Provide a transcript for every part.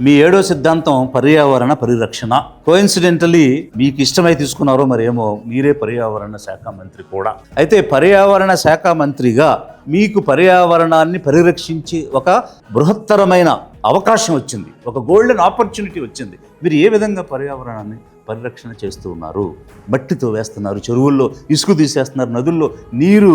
మీ 7వ సిద్ధాంతం పర్యావరణ పరిరక్షణ. కోఇన్సిడెంటలీ మీకు ఇష్టమై తీసుకున్నారో మరేమో, మీరే పర్యావరణ శాఖ మంత్రి కూడా. అయితే పర్యావరణ శాఖ మంత్రిగా మీకు పర్యావరణాన్ని పరిరక్షించే ఒక బృహత్తరమైన అవకాశం వచ్చింది, ఒక గోల్డెన్ ఆపర్చునిటీ వచ్చింది. మీరు ఏ విధంగా పర్యావరణాన్ని పరిరక్షణ చేస్తూ ఉన్నారు? మట్టితో వేస్తున్నారు, చెరువుల్లో ఇసుక తీసేస్తున్నారు, నదుల్లో నీరు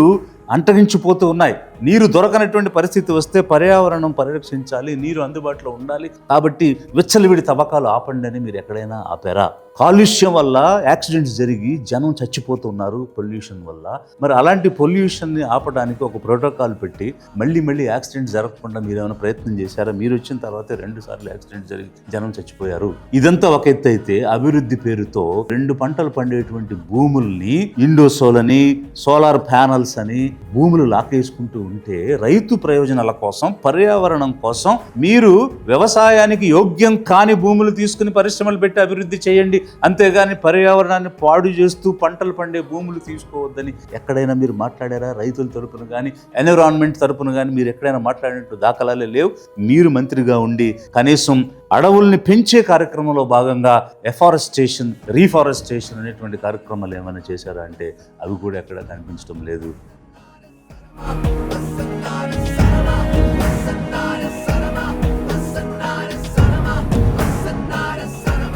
అంతరించిపోతూ ఉన్నాయి. నీరు దొరకనటువంటి పరిస్థితి వస్తే పర్యావరణం పరిరక్షించాలి, నీరు అందుబాటులో ఉండాలి. కాబట్టి విచ్చలవిడి తవ్వకాలు ఆపండి అని మీరు ఎక్కడైనా ఆపారా? కాలుష్యం వల్ల యాక్సిడెంట్స్ జరిగి జనం చచ్చిపోతున్నారు పొల్యూషన్ వల్ల. మరి అలాంటి పొల్యూషన్ని ఆపడానికి ఒక ప్రోటోకాల్ పెట్టి మళ్ళీ యాక్సిడెంట్ జరగకుండా మీరు ఏమైనా ప్రయత్నం చేశారా? మీరు వచ్చిన తర్వాత 2 సార్లు యాక్సిడెంట్ జరిగి జనం చచ్చిపోయారు. ఇదంతా ఒక ఎత్తు అయితే, అభివృద్ధి పేరుతో 2 పంటలు పండేటువంటి భూముల్ని ఇండోసోల్ అని, సోలార్ ప్యానల్స్ అని భూములు లాకేసుకుంటూ ఉంటే, రైతు ప్రయోజనాల కోసం, పర్యావరణం కోసం మీరు వ్యవసాయానికి యోగ్యం కాని భూములు తీసుకుని పరిశ్రమలు పెట్టి అభివృద్ధి చేయండి, అంతేగాని పర్యావరణాన్ని పాడు చేస్తూ పంటలు పండే భూములు తీసుకోవద్దని ఎక్కడైనా మీరు మాట్లాడారా? రైతుల తరపున కానీ, ఎన్విరాన్మెంట్ తరపున కానీ మీరు ఎక్కడైనా మాట్లాడినట్టు దాఖలాలే లేవు. మీరు మంత్రిగా ఉండి కనీసం అడవుల్ని పెంచే కార్యక్రమంలో భాగంగా ఎఫారెస్టేషన్, రీఫారెస్టేషన్ అనేటువంటి కార్యక్రమాలు ఏమైనా చేశారా అంటే అవి కూడా ఎక్కడ కనిపించడం లేదు.